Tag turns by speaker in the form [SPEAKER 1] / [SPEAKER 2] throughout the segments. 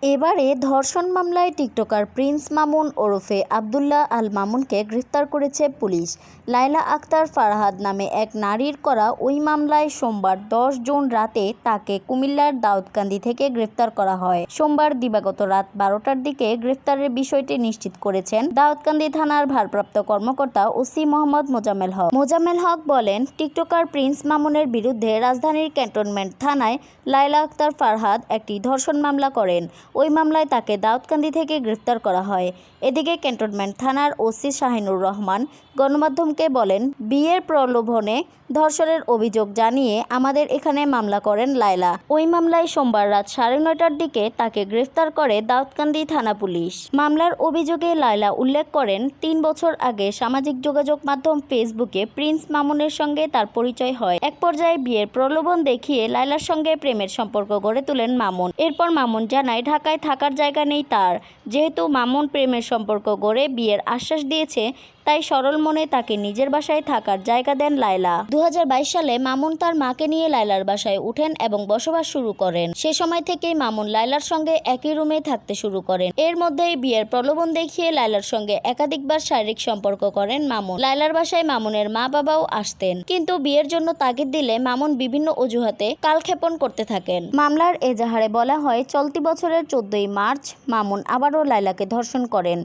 [SPEAKER 1] এবারে ধর্ষণ মামলায় টিকটকার প্রিন্স মামুন ওরফে আবদুল্লাহ আল মামুনকে গ্রেফতার করেছে পুলিশ। লায়লা আক্তার ফারহাদ নামে এক নারীর করা ওই মামলায় সোমবার 10 জুন রাতে তাকে কুমিল্লার দাউদকান্দি থেকে গ্রেফতার করা হয়। সোমবার দিবাগত রাত 12টার দিকে গ্রেফতারের বিষয়টি নিশ্চিত করেছেন দাউদকান্দি থানার ভারপ্রাপ্ত কর্মকর্তা ওসি মোহাম্মদ মোজাম্মেল হক। মোজাম্মেল হক বলেন, টিকটকার প্রিন্স মামুনের বিরুদ্ধে রাজধানীর ক্যান্টনমেন্ট থানায় লায়লা আক্তার ফারহাদ একটি ধর্ষণ মামলা করেন। ওই মামলায় তাকে দাউদকান্দি থেকে গ্রেফতার করা হয়। এদিকে ক্যান্টনমেন্ট থানার ওসি শাহিনুর রহমান গণমাধ্যমকে বলেন, বিয়ের প্রলোভনে ধর্ষণের অভিযোগ জানিয়ে আমাদের এখানে মামলা করেন লায়লা। ওই মামলায় সোমবার রাত 9:30টার দিকে তাকে গ্রেফতার করে দাউদকান্দি থানা পুলিশ। মামলার অভিযোগে লায়লা উল্লেখ করেন, 3 বছর আগে সামাজিক যোগাযোগ মাধ্যম ফেসবুকে প্রিন্স মামুনের সঙ্গে তার পরিচয় হয়। এক পর্যায়ে বিয়ের প্রলোভন দেখিয়ে লায়লার সঙ্গে প্রেমের সম্পর্ক গড়ে তোলেন মামুন। এরপর মামুন জানায় ঢাকায় থাকার জায়গা নেই তার। যেহেতু মামুন প্রেমের সম্পর্ক গড়ে বিয়ের আশ্বাস দিয়েছে, তাই সরল মনে তাকে নিজের বাসায় থাকার জায়গা দেন লায়লা। 2022 সালে মামুন তার মাকে নিয়ে লায়লার বাসায় উঠেন এবং বসবাস শুরু করেন। সে সময় থেকেই মামুন লায়লার সঙ্গে একই রুমে থাকতে শুরু করেন। এর মধ্যেই বিয়ের প্রলোভন দেখিয়ে লায়লার সঙ্গে একাধিকবার শারীরিক সম্পর্ক করেন মামুন। লায়লার বাসায় মামুনের মা বাবাও আসতেন, কিন্তু বিয়ের জন্য তাগিদ দিলে মামুন বিভিন্ন অজুহাতে কালক্ষেপণ করতে থাকেন। মামলার এজাহারে বলা হয়, চলতি বছরের 14ই মার্চ মামুন আবারও লায়লাকে ধর্ষণ করেন।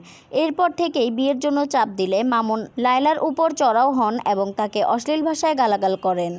[SPEAKER 1] এরপর থেকেই বিয়ের জন্য চাপ দিলে মামুন লায়লার উপর চড়াও হন এবং তাকে অশ্লীল ভাষায় গালাগাল করেন।